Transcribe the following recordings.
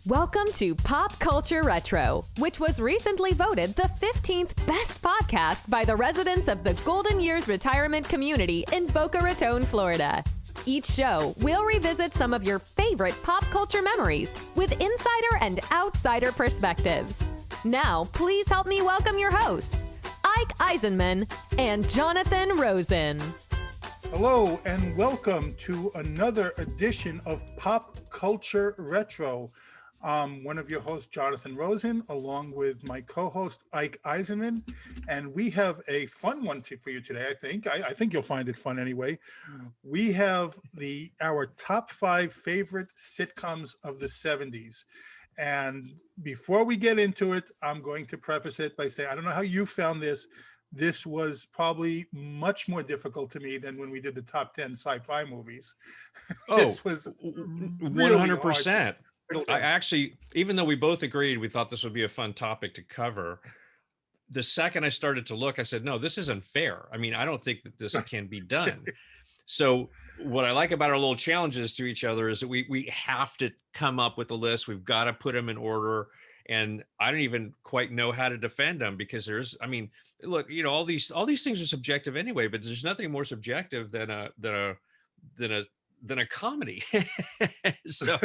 Welcome to Pop Culture Retro, which was recently voted the 15th best podcast by the residents of the Golden Years Retirement Community in Boca Raton, Florida. Each show, we'll revisit some of your favorite pop culture memories with insider and outsider perspectives. Now, please help me welcome your hosts, Ike Eisenmann and Jonathan Rosen. Hello, and welcome to another edition of Pop Culture Retro. One of your hosts, Jonathan Rosen, along with my co-host, Ike Eisenmann. And we have a fun one for you today, I think. I think you'll find it fun anyway. We have our top 5 favorite sitcoms of the 70s. And before we get into it, I'm going to preface it by saying, I don't know how you found this. This was probably much more difficult to me than when we did the top 10 sci-fi movies. This was 100%. I actually, even though we both agreed, we thought this would be a fun topic to cover. The second I started to look, I said, no, this isn't fair. I mean, I don't think that this can be done. So what I like about our little challenges to each other is that we have to come up with a list. We've got to put them in order. And I don't even quite know how to defend them because look, you know, all these things are subjective anyway, but there's nothing more subjective than a comedy. So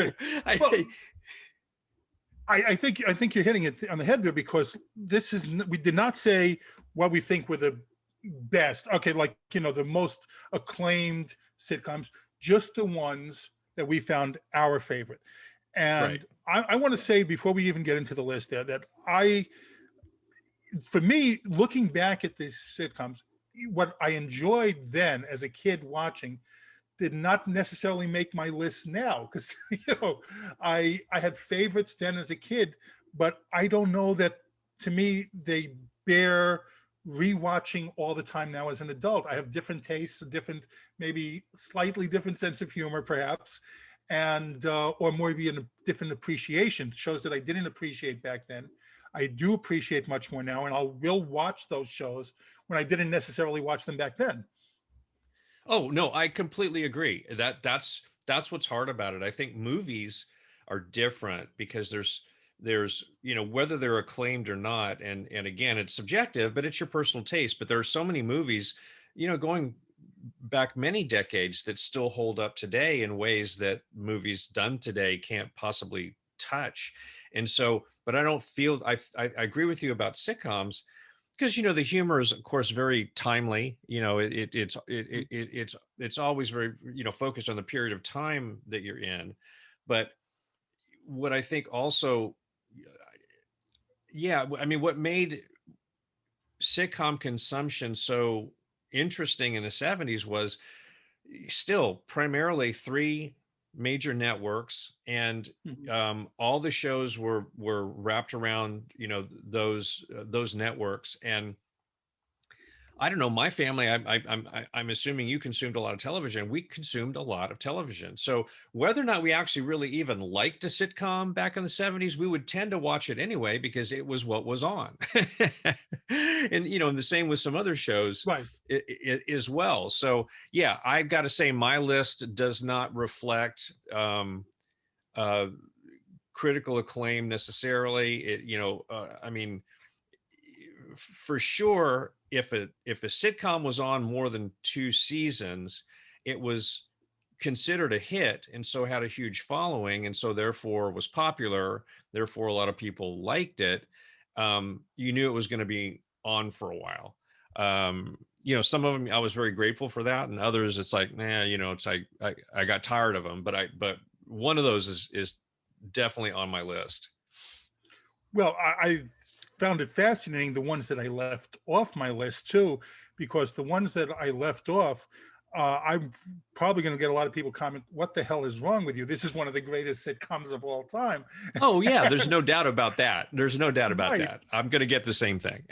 I think you're hitting it on the head there, because we did not say what we think were the best. Okay, like, you know, the most acclaimed sitcoms, just the ones that we found our favorite. And right. I want to say, before we even get into the list there, that for me, looking back at these sitcoms, what I enjoyed then as a kid watching did not necessarily make my list now, because, you know, I had favorites then as a kid, but I don't know that, to me, they bear rewatching all the time now as an adult. I have different tastes, maybe slightly different sense of humor, perhaps, and or maybe a different appreciation. Shows that I didn't appreciate back then, I do appreciate much more now, and I will watch those shows when I didn't necessarily watch them back then. Oh, no, I completely agree. That's what's hard about it. I think movies are different because there's, you know, whether they're acclaimed or not. And again, it's subjective, but it's your personal taste. But there are so many movies, you know, going back many decades that still hold up today in ways that movies done today can't possibly touch. And so, but I don't feel, I agree with you about sitcoms, because, you know, the humor is, of course, very timely. You know, it's always very, you know, focused on the period of time that you're in. But what I think also, what made sitcom consumption so interesting in the 70s was still primarily 3 major networks, and all the shows were wrapped around, you know, those networks. And I don't know, my family, I'm assuming you consumed a lot of television. We consumed a lot of television. So whether or not we actually really even liked a sitcom back in the 70s, we would tend to watch it anyway because it was what was on. And, you know, and the same with some other shows, right, as well. So yeah, I've got to say my list does not reflect critical acclaim necessarily. For sure, if a sitcom was on more than 2 seasons, it was considered a hit, and so had a huge following, and so therefore was popular. Therefore, a lot of people liked it. You knew it was going to be on for a while. You know, some of them I was very grateful for that, and others it's like, you know, it's like I got tired of them. But one of those is definitely on my list. Well, I found it fascinating, the ones that I left off my list too, because the ones that I left off, I'm probably going to get a lot of people comment, what the hell is wrong with you? This is one of the greatest sitcoms of all time. Oh yeah, there's no doubt about that. There's no doubt about that. I'm going to get the same thing.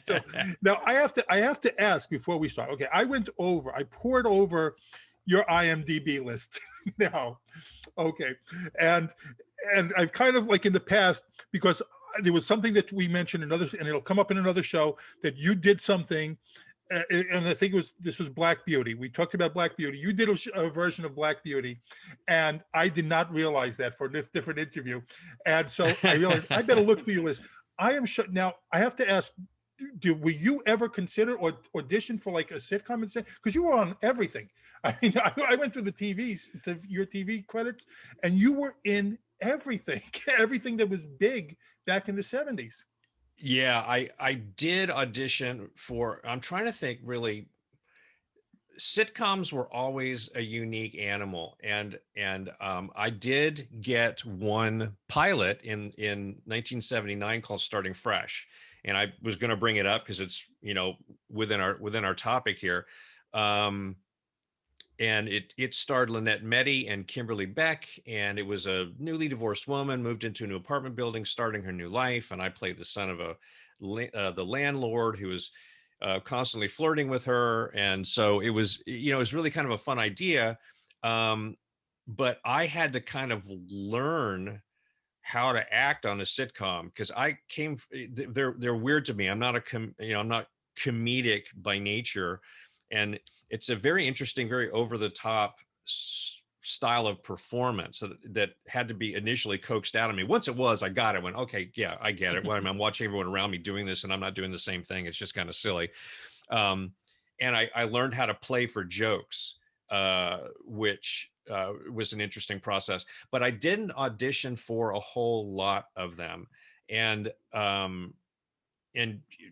So now I have to ask before we start. Okay, I poured over your IMDb list now. Okay. And I've kind of, like in the past, because there was something that we mentioned and it'll come up in another show, that you did something and I think this was Black Beauty. We talked about Black Beauty. You did a version of Black Beauty, and I did not realize that for this different interview. And so I realized I better look through your list. I am sure now. I have to ask: were you ever consider or audition for like a sitcom and say, because you were on everything? I mean, I went through your TV credits, and you were in everything, everything that was big back in the 70s. Yeah, I did audition for, I'm trying to think really, sitcoms were always a unique animal, and I did get one pilot in 1979 called Starting Fresh, and I was going to bring it up because it's, you know, within our topic here. And it starred Lynette Metty and Kimberly Beck, and it was a newly divorced woman moved into a new apartment building, starting her new life. And I played the son of the landlord who was constantly flirting with her, and so it was, you know, it was really kind of a fun idea. But I had to kind of learn how to act on a sitcom because they're weird to me. I'm not I'm not comedic by nature, and it's a very interesting, very over the top style of performance that had to be initially coaxed out of me. Once it was, I got it. Went, okay, yeah, I get it. When I'm watching everyone around me doing this and I'm not doing the same thing, it's just kind of silly. And I learned how to play for jokes, which was an interesting process. But I didn't audition for a whole lot of them, and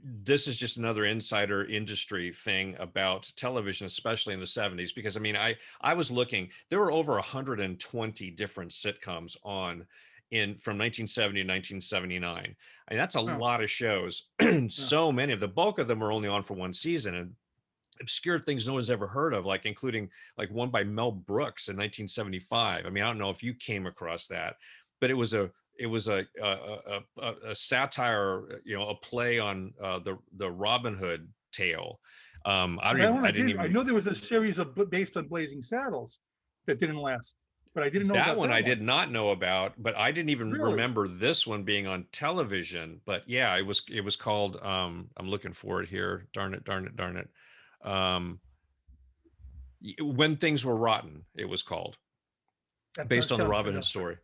this is just another insider industry thing about television, especially in the 70s, because I mean, I was looking, there were over 120 different sitcoms on from 1970 to 1979. And that's a lot of shows. So many of the bulk of them are only on for one season, and obscure things no one's ever heard of, like including like one by Mel Brooks in 1975. I mean, I don't know if you came across that, but it was a satire, you know, a play on the Robin Hood tale. I know there was a series based on Blazing Saddles that didn't last, but I didn't know that about one. that I one. did not know about, but I didn't even remember this one being on television. But yeah, it was called. I'm looking for it here. Darn it. When Things Were Rotten, it was called, based on the Robin Hood story.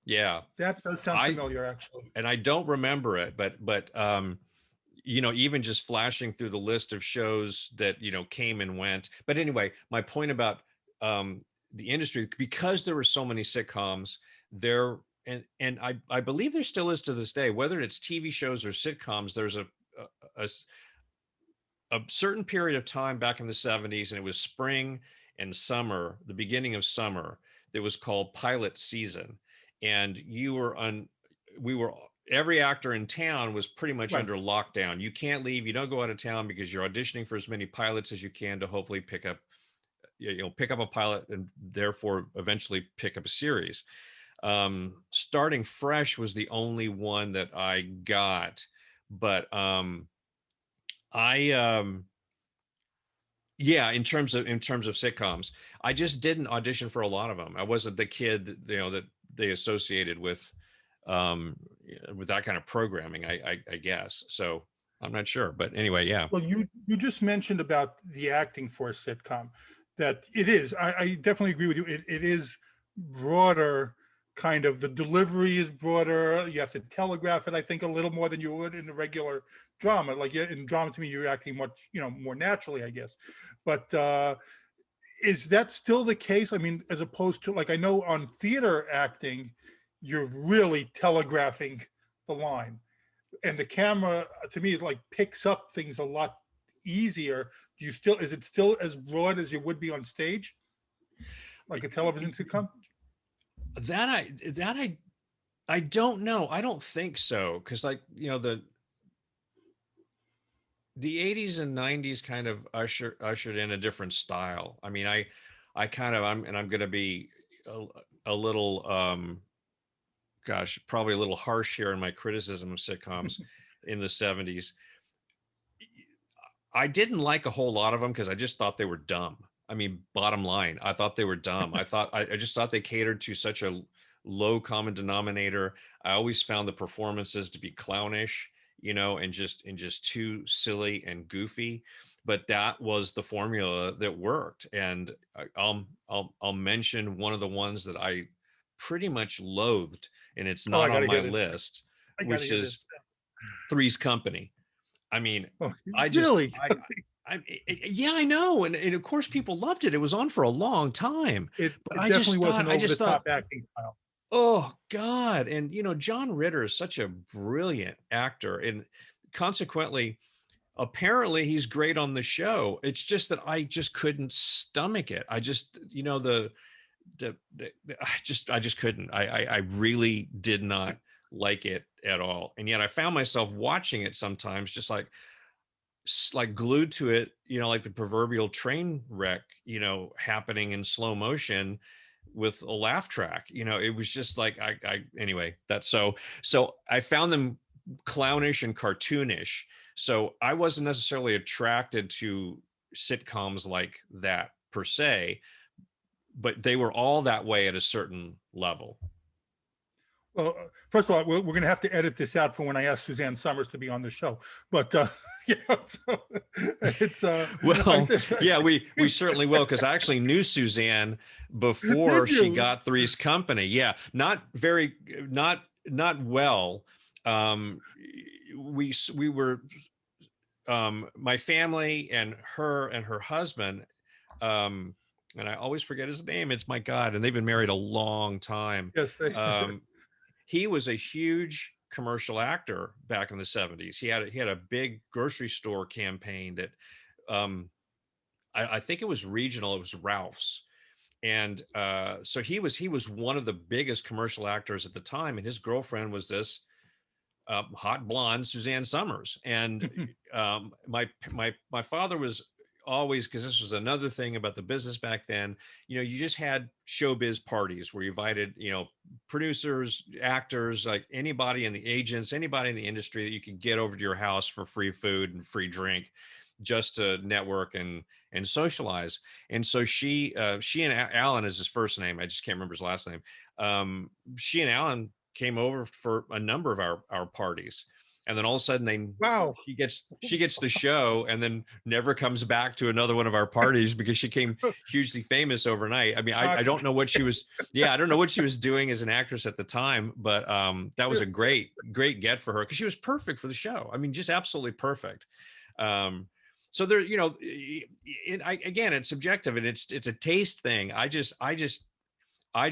Yeah, that does sound familiar, actually. And I don't remember it, but you know, even just flashing through the list of shows that, you know, came and went. But anyway, my point about the industry, because there were so many sitcoms there, and I believe there still is to this day, whether it's TV shows or sitcoms, there's a certain period of time back in the 70s, and it was spring and summer, the beginning of summer, that was called pilot season. And every actor in town was pretty much under lockdown. You can't leave. You don't go out of town because you're auditioning for as many pilots as you can to hopefully pick up a pilot and therefore eventually pick up a series. Starting Fresh was the only one that I got, but yeah, in terms of sitcoms, I just didn't audition for a lot of them. I wasn't the kid that, you know, that they associated with that kind of programming, I guess. So I'm not sure, but anyway, yeah. Well, you just mentioned about the acting for a sitcom, that it is. I definitely agree with you. It is broader. Kind of the delivery is broader. You have to telegraph it, I think, a little more than you would in a regular drama. Like in drama, to me, you're acting much, you know, more naturally, I guess. But is that still the case? I mean, as opposed to, like, I know on theater acting, you're really telegraphing the line, and the camera, to me, like picks up things a lot easier. Is it still as broad as you would be on stage, like a television sitcom? That I don't know. I don't think so, because, like, you know, the 80s and 90s kind of ushered in a different style. I mean, I'm going to be a little probably a little harsh here in my criticism of sitcoms in the 70s. I didn't like a whole lot of them because I just thought they were dumb. I mean, bottom line, I thought they were dumb. I just thought they catered to such a low common denominator. I always found the performances to be clownish, you know, and just too silly and goofy. but that was the formula that worked. And I'll mention one of the ones that I pretty much loathed, and it's Oh, I not got on to my hear this. list, I got to which hear is this. Three's Company. I mean, Oh, I just, really? yeah, I know. And of course people loved it. It was on for a long time, but It definitely was an I over the just thought, top acting style. oh God. And, John Ritter is such a brilliant actor. And consequently, apparently he's great on the show. It's just that I just couldn't stomach it. I just, I just couldn't. I really did not like it at all. And yet I found myself watching it sometimes, just like glued to it, like the proverbial train wreck, happening in slow motion with a laugh track. It was just like, anyway, that's so I found them clownish and cartoonish. So I wasn't necessarily attracted to sitcoms like that per se, but they were all that way at a certain level. Well, first of all, we're going to have to edit this out for when I ask Suzanne Summers to be on the show. But so it's well, yeah, we certainly will, because I actually knew Suzanne before she got Three's Company. Yeah, not well. We were my family and her husband. And I always forget his name. It's my God, and they've been married a long time. Yes, He was a huge commercial actor back in the 70s. He had a big grocery store campaign that I think it was regional. It was Ralph's. And so he was one of the biggest commercial actors at the time. And his girlfriend was this hot blonde Suzanne Summers. And my father was always, because this was another thing about the business back then, you just had showbiz parties where you invited, producers, actors, like anybody in the agents, anybody in the industry that you could get over to your house for free food and free drink, just to network and socialize. And so she and Alan is his first name. I just can't remember his last name. She and Alan came over for a number of our parties. And then all of a sudden she gets the show and then never comes back to another one of our parties because she became hugely famous overnight. I mean, I don't know what she was. Yeah, I don't know what she was doing as an actress at the time, but that was a great get for her, because she was perfect for the show. I mean, just absolutely perfect. So there, again, it's subjective, and it's a taste thing. Well,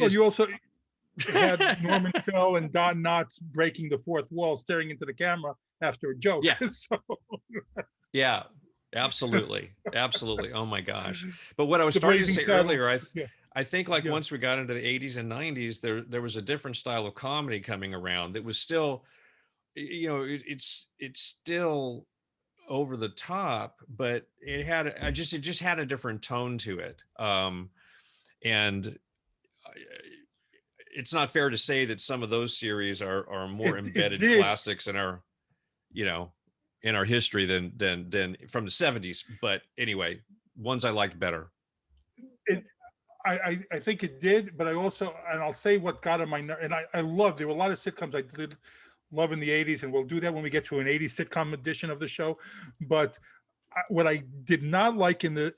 you also had Norman Fell and Don Knotts breaking the fourth wall, staring into the camera after a joke. Yeah. So. Yeah, absolutely. Absolutely. Oh my gosh. But what I was starting to say earlier, I think once we got into the 80s and 90s, there was a different style of comedy coming around that was still, it's still over the top, but it just had a different tone to it. And it's not fair to say that some of those series are more embedded classics in our, in our history than from the 70s. But anyway, ones I liked better. I think it did, but I'll say what got on my nerve, and I love, there were a lot of sitcoms I did love in the 80s, and we'll do that when we get to an 80s sitcom edition of the show. But what I did not like in the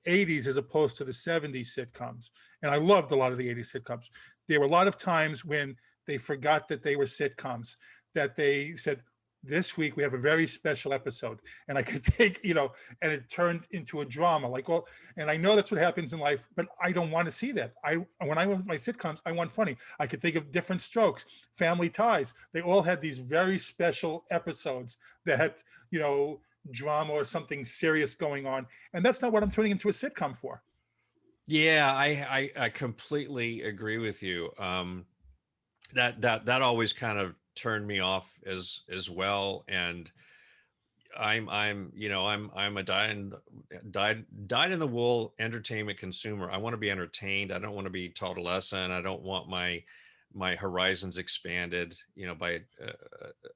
80s as opposed to the 70s sitcoms, and I loved a lot of the 80s sitcoms, there were a lot of times when they forgot that they were sitcoms, that they said, this week we have a very special episode, and I could take, and it turned into a drama. And I know that's what happens in life, but I don't want to see that. When I was my sitcoms, I want funny. I could think of Different Strokes, Family Ties. They all had these very special episodes that had, drama or something serious going on, and that's not what I'm turning into a sitcom for. Yeah, I completely agree with you. That always kind of turned me off as well. And I'm a dyed in the wool entertainment consumer. I want to be entertained. I don't want to be taught a lesson. I don't want my horizons expanded, by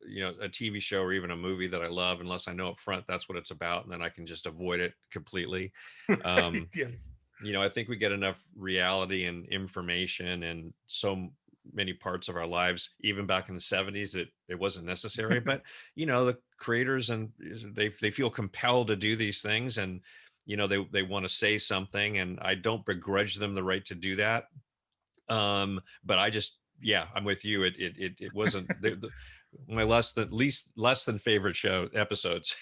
a TV show or even a movie that I love, unless I know up front that's what it's about, and then I can just avoid it completely. Yes. I think we get enough reality and information and so many parts of our lives, even back in the 70s, that it wasn't necessary. But, the creators, and they feel compelled to do these things, and, they want to say something, and I don't begrudge them the right to do that. But I just, yeah, I'm with you. It wasn't my less than favorite show episodes.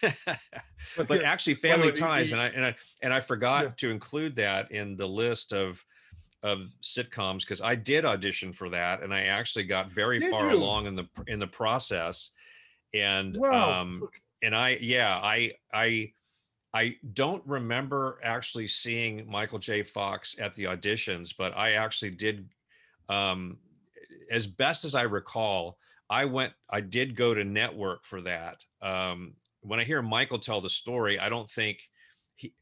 But actually, By the Family way, Ties, and I yeah. forgot to include that in the list of sitcoms, because I did audition for that, and I actually got very Did far you? along in the process. And Wow. and I don't remember actually seeing Michael J. Fox at the auditions, but I actually did, um, as best as I recall, I did go to network for that. When I hear Michael tell the story, I don't think he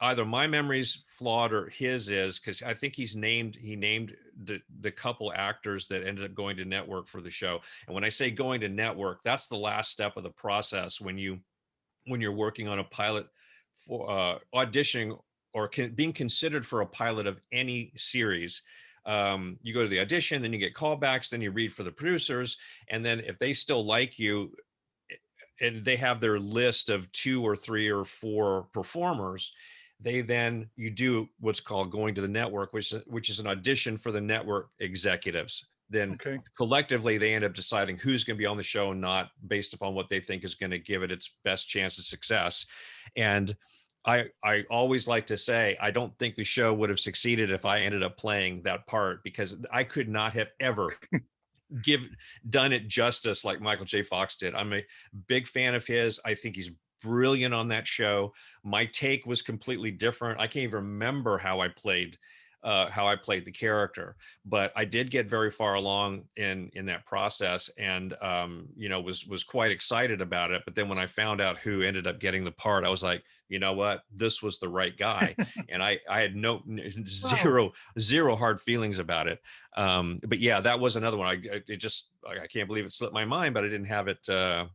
either my memory's flawed or his is, because I think he named the couple actors that ended up going to network for the show. And when I say going to network, that's the last step of the process when you're working on a pilot, for auditioning or being considered for a pilot of any series. You go to the audition, then you get callbacks, then you read for the producers, and then if they still like you, and they have their list of 2 or 3 or 4 performers, you do what's called going to the network, which is an audition for the network executives. Then Okay. collectively they end up deciding who's going to be on the show and not, based upon what they think is going to give it its best chance of success. And I always like to say, I don't think the show would have succeeded if I ended up playing that part, because I could not have ever done it justice like Michael J. Fox did. I'm a big fan of his. I think he's brilliant on that show. My take was completely different. I can't even remember how I played the character, but I did get very far along in that process, and was quite excited about it. But then when I found out who ended up getting the part, I was like, you know what, this was the right guy. And I had Wow. zero hard feelings about it. But yeah, that was another one. I can't believe it slipped my mind, but I didn't have it down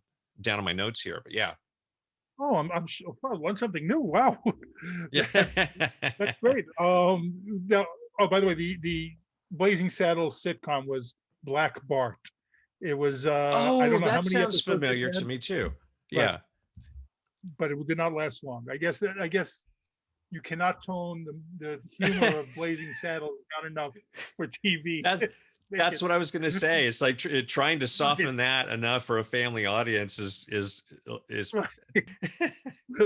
on my notes here. But yeah. Oh, I'm sure. Wow, learned something new. Wow. Yeah. That's great. Now, oh, by the way, the Blazing Saddles sitcom was Black Bart. It was I Oh, don't know how that many sounds episodes it familiar to had, me too. but Yeah. it did not last long. I guess you cannot tone the humor of Blazing Saddles down enough for TV That to make that's it what I was going to say. It's like trying to right. soften that enough for a family audience is Right.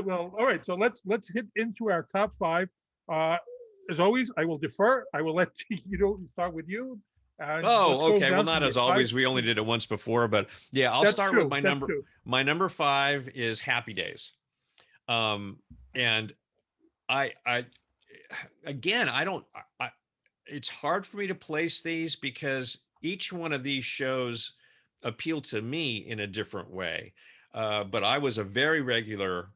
Well, all right. So let's hit into our top five. Uh, as always, I will defer. I will let start with you, and let's Oh, go okay. Well, down from not your as five. always. We only did it once before, but yeah, I'll That's start with true. That's true. my number 5 is Happy Days. And I again, I don't I it's hard for me to place these, because each one of these shows appeal to me in a different way. But I was a very regular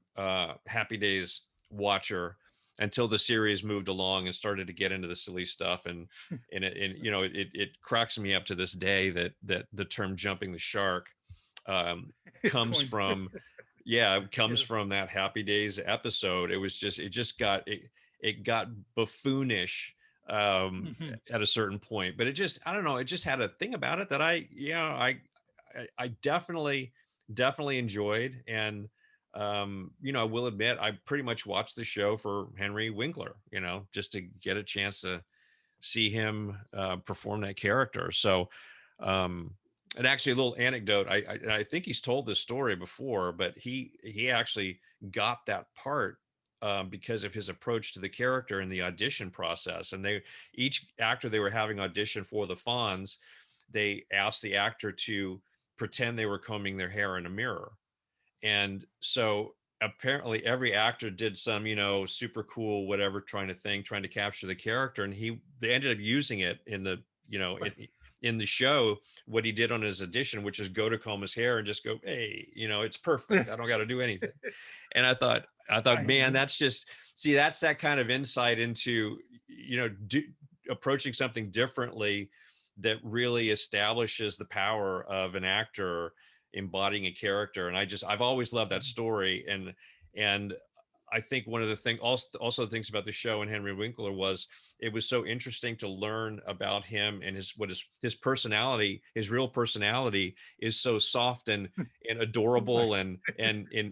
Happy Days watcher until the series moved along and started to get into the silly stuff. And it cracks me up to this day that the term jumping the shark um, It's comes going. from, yeah, it comes Yes. from that Happy Days episode. It got buffoonish Mhm. at a certain point, but I don't know, it just had a thing about it that I definitely enjoyed. And I will admit, I pretty much watched the show for Henry Winkler, just to get a chance to see him perform that character. So and actually, a little anecdote, I think he's told this story before, but he actually got that part because of his approach to the character in the audition process. And each actor they were having audition for the Fonz, they asked the actor to pretend they were combing their hair in a mirror. And so apparently every actor did some, super cool, whatever, trying to capture the character. And they ended up using it in in the show, what he did on his audition, which is go to comb his hair and just go, hey, it's perfect. I don't got to do anything. And I thought, man, that's that kind of insight into, approaching something differently that really establishes the power of an actor embodying a character. And I've always loved that story. And I think one of the things, also things about the show and Henry Winkler was it was so interesting to learn about him and his personality. His real personality is so soft and adorable and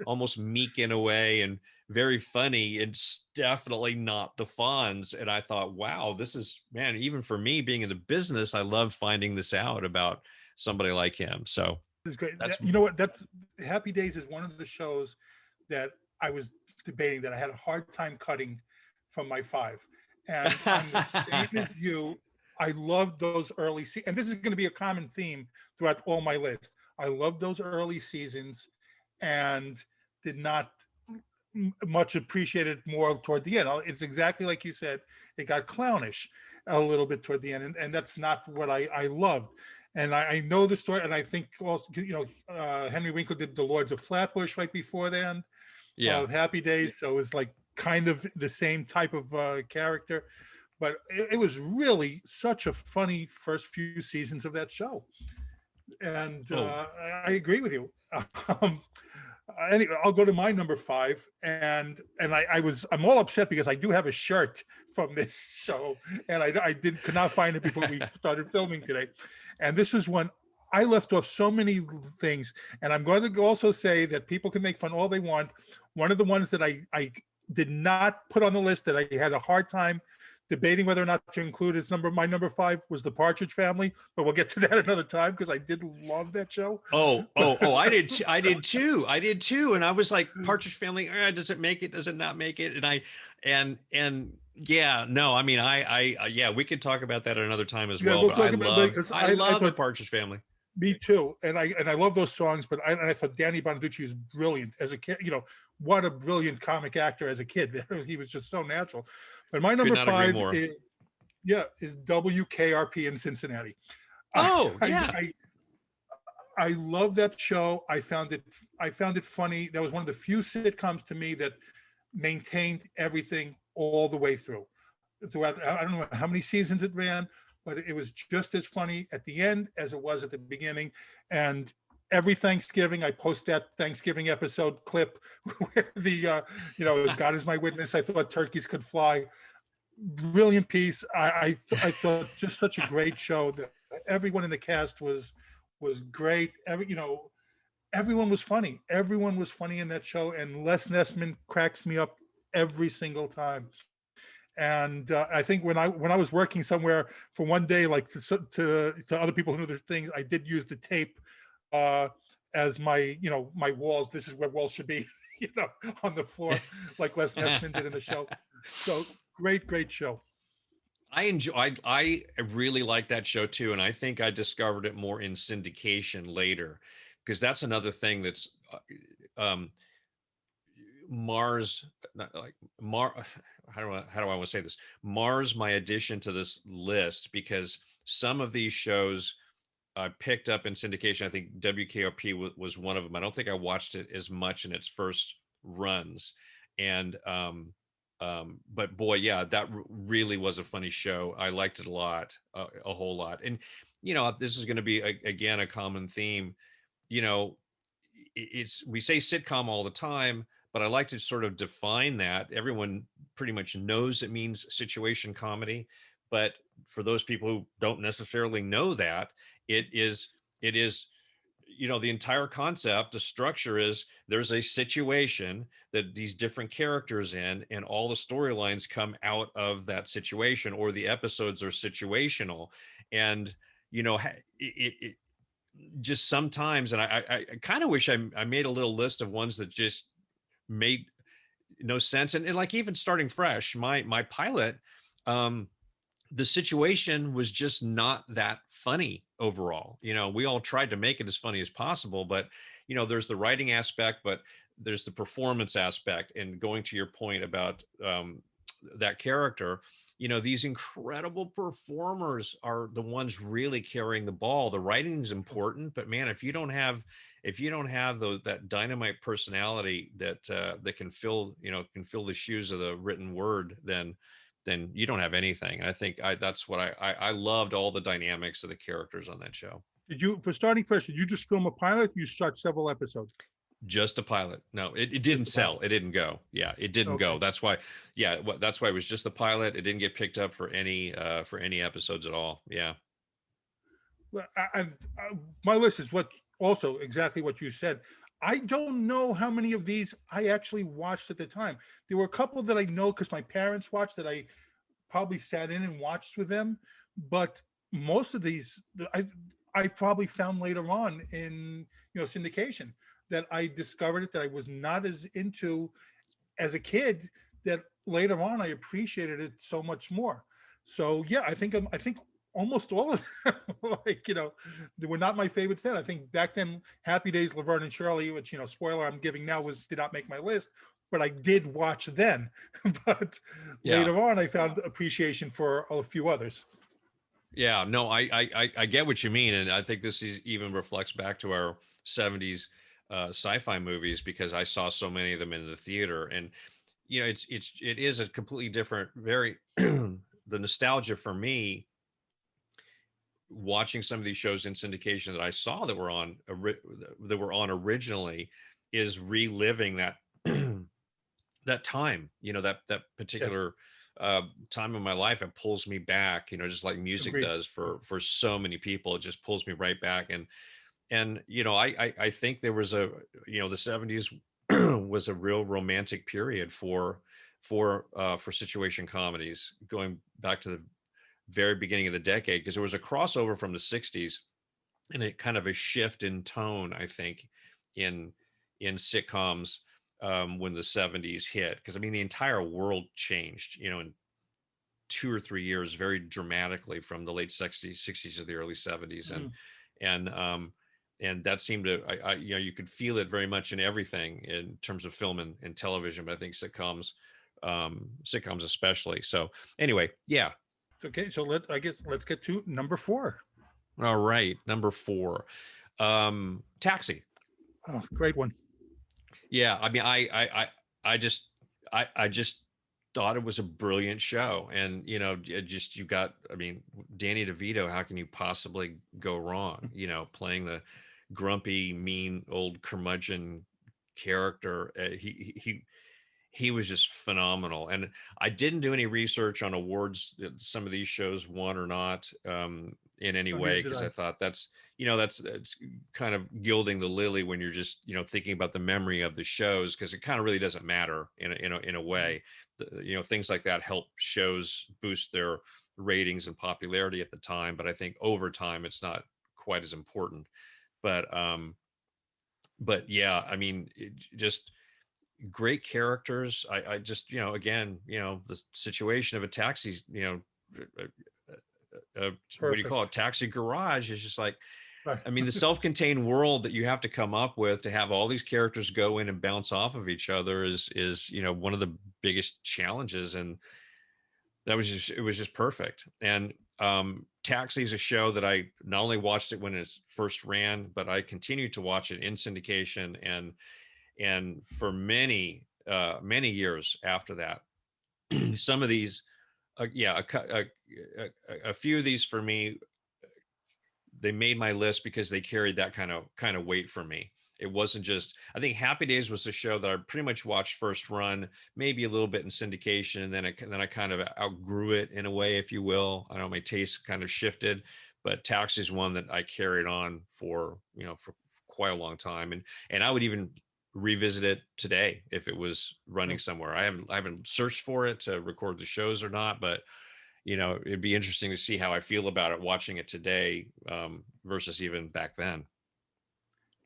almost meek in a way and very funny. It's definitely not the Fonz. And I thought, wow, this is, man, even for me being in the business, I love finding this out about somebody like him. So It's great. that's, You know what? That's Happy Days is one of the shows that I was debating that I had a hard time cutting from my 5. And I'm the same as you. I love those early and this is going to be a common theme throughout all my list. I love those early seasons and did not much appreciated more toward the end. It's exactly like you said. It got clownish a little bit toward the end, and that's not what I loved. And I know the story, and I think also, Henry Winkler did The Lords of Flatbush right before the end of Happy Days, so it was like kind of the same type of character. But it was really such a funny first few seasons of that show, and I agree with you. Anyway, I'll go to my number 5, and I'm all upset because I do have a shirt from this show, and I could not find it before we started filming today. And this is one I left off so many things, and I'm going to also say that people can make fun all they want. One of the ones that I did not put on the list that I had a hard time debating whether or not to include as my number 5 was The Partridge Family, but we'll get to that another time because I did love that show. I did too. And I was like, Partridge Family, does it make it? Does it not make it? And yeah, no, I mean, yeah, we could talk about that at another time as well. We'll but talk about it, I love The Partridge Family. Me too, and I love those songs. But I thought Danny Bonaducci was brilliant as a kid. What a brilliant comic actor as a kid. He was just so natural. But my number 5 is WKRP in Cincinnati. I love that show. I found it funny. That was one of the few sitcoms to me that maintained everything all the way throughout. I don't know how many seasons it ran, but it was just as funny at the end as it was at the beginning. And every Thanksgiving, I post that Thanksgiving episode clip where as God is my witness, I thought turkeys could fly. Brilliant piece. I thought just such a great show. That everyone in the cast was great. Everyone was funny. Everyone was funny in that show, and Les Nessman cracks me up every single time. And I think when I was working somewhere for one day, like to other people who knew their things, I did use the tape as my my walls. This is where walls should be, on the floor, like Les Nessman did in the show. So great show. I really like that show too, and I think I discovered it more in syndication later, because that's another thing that's Mars, how do I want to say this? Mars my addition to this list, because some of these shows I picked up in syndication. I think WKRP was one of them. I don't think I watched it as much in its first runs, and but boy, yeah, that really was a funny show. I liked it a lot, a whole lot. And this is going to be again a common theme. We say sitcom all the time, but I like to sort of define that. Everyone pretty much knows it means situation comedy, but for those people who don't necessarily know that, it is the entire concept, the structure is there's a situation that these different characters in, and all the storylines come out of that situation, or the episodes are situational. And it just sometimes, and I kind of wish I made a little list of ones that just made no sense. And like, even starting fresh, my pilot, the situation was just not that funny overall. We all tried to make it as funny as possible, but there's the writing aspect, but there's the performance aspect. And going to your point about that character, these incredible performers are the ones really carrying the ball. The writing is important, but man, if you don't have that dynamite personality that can fill the shoes of the written word, then you don't have anything. And I think that's what I loved, all the dynamics of the characters on that show. For starting fresh, did you just film a pilot? You shot several episodes? Just a pilot. No, it didn't sell. It didn't go. Yeah, it didn't go. That's why. Yeah, that's why it was just the pilot. It didn't get picked up for any episodes at all. Yeah. Well, my list is what also exactly what you said. I don't know how many of these I actually watched at the time. There were a couple that I know because my parents watched that I probably sat in and watched with them, but most of these I probably found later on in syndication that I discovered it that I was not as into as a kid, that later on I appreciated it so much more. So yeah, I think almost all of them, like they were not my favorites then. I think back then, Happy Days, Laverne and Shirley, which spoiler I'm giving now, did not make my list, but I did watch then. But later on, I found appreciation for a few others. Yeah, no, I get what you mean, and I think this even reflects back to our '70s sci-fi movies, because I saw so many of them in the theater, and it is a completely different, very the nostalgia for me watching some of these shows in syndication that I saw that were on originally is reliving that that time, that particular time in my life. It pulls me back, just like music Agreed. does for so many people. It just pulls me right back. And I think there was the '70s was a real romantic period for situation comedies, going back to the very beginning of the decade, because there was a crossover from the '60s and a kind of a shift in tone, I think, in sitcoms when the '70s hit. Because I mean, the entire world changed, in 2 or 3 years, very dramatically, from the late '60s to the early '70s, and that seemed to, you could feel it very much in everything in terms of film and television. But I think sitcoms especially. So anyway, yeah. Okay, so let's get to number 4. All right, number 4, Taxi. Oh, great one. Yeah, I mean, I just thought it was a brilliant show, and you got, I mean, Danny DeVito. How can you possibly go wrong? Playing the grumpy, mean old curmudgeon character. He was just phenomenal. And I didn't do any research on awards that some of these shows won or not in any way, because I thought that's kind of gilding the lily when you're just thinking about the memory of the shows, because it kind of really doesn't matter in a way. Things like that help shows boost their ratings and popularity at the time, but I think over time it's not quite as important. But yeah, I mean, just great characters. I just, again, the situation of a taxi, what do you call it? Taxi garage is just like, I mean, the self-contained world that you have to come up with to have all these characters go in and bounce off of each other is one of the biggest challenges. And it was just perfect. And Taxi is a show that I not only watched it when it first ran, but I continued to watch it in syndication and for many years after that. Some of these, a few of these for me, they made my list because they carried that kind of weight for me. It wasn't just, I think Happy Days was the show that I pretty much watched first run, maybe a little bit in syndication, and then I kind of outgrew it in a way, if you will. I know my taste kind of shifted, but Taxi is one that I carried on for quite a long time, and I would even revisit it today if it was running somewhere. I haven't searched for it to record the shows or not, but it'd be interesting to see how I feel about it watching it today versus even back then.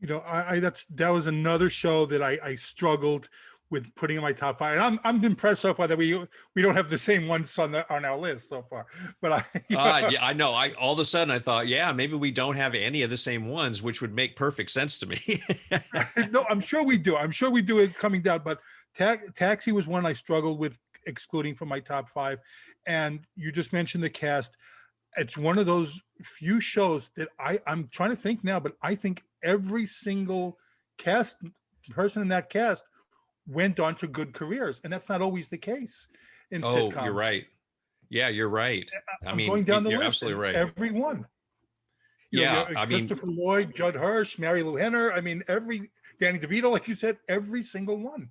That was another show that I struggled with putting in my top 5. And I'm impressed so far that we don't have the same ones on our list so far. But yeah, I know. All of a sudden I thought, yeah, maybe we don't have any of the same ones, which would make perfect sense to me. No, I'm sure we do. I'm sure we do it coming down. But Taxi was one I struggled with excluding from my top 5. And you just mentioned the cast. It's one of those few shows that I'm trying to think now, but I think every single person in that cast went on to good careers, and that's not always the case in sitcoms. You're right. Yeah, you're right. I'm going down the list. Absolutely right. Everyone. Yeah, I mean, Christopher Lloyd, Judd Hirsch, Mary Lou Henner. I mean, Danny DeVito, like you said, every single one.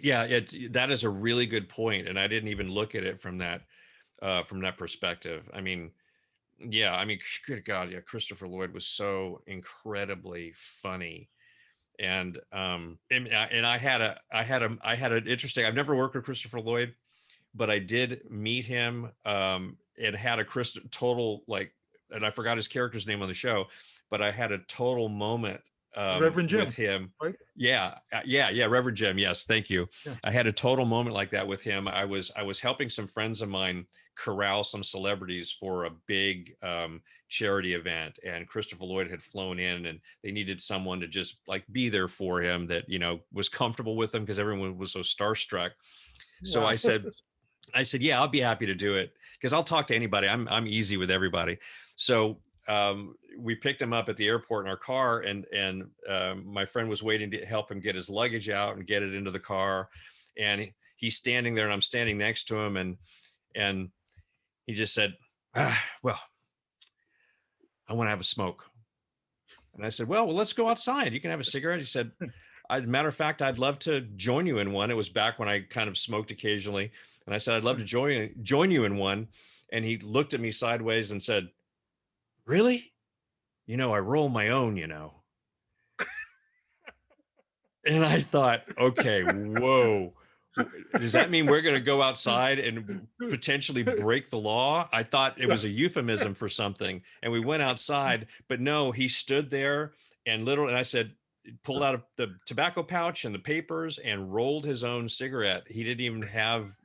yeah, that is a really good point, and I didn't even look at it from that perspective. I mean, yeah, I mean, good God, yeah, Christopher Lloyd was so incredibly funny. And I had an interesting, I've never worked with Christopher Lloyd, but I did meet him, and had a total, like, and I forgot his character's name on the show, but I had a total moment Reverend with Jim, him. right? Yeah, Reverend Jim. Yes, thank you. Yeah. I had a total moment like that with him. I was helping some friends of mine corral some celebrities for a big charity event, and Christopher Lloyd had flown in, and they needed someone to just like be there for him that was comfortable with him because everyone was so starstruck. So Wow. I said, yeah, I'll be happy to do it because I'll talk to anybody. I'm easy with everybody. So we picked him up at the airport in our car, and my friend was waiting to help him get his luggage out and get it into the car. And he's standing there, and I'm standing next to him, and he just said, well, I want to have a smoke. And I said, well, let's go outside. You can have a cigarette. He said, as a matter of fact, I'd love to join you in one. It was back when I kind of smoked occasionally. And I said, I'd love to join you in one. And he looked at me sideways and said, really? I roll my own, And I thought, okay, whoa. Does that mean we're going to go outside and potentially break the law? I thought it was a euphemism for something. And we went outside, but no, he stood there and I said, pulled out the tobacco pouch and the papers and rolled his own cigarette. He didn't even have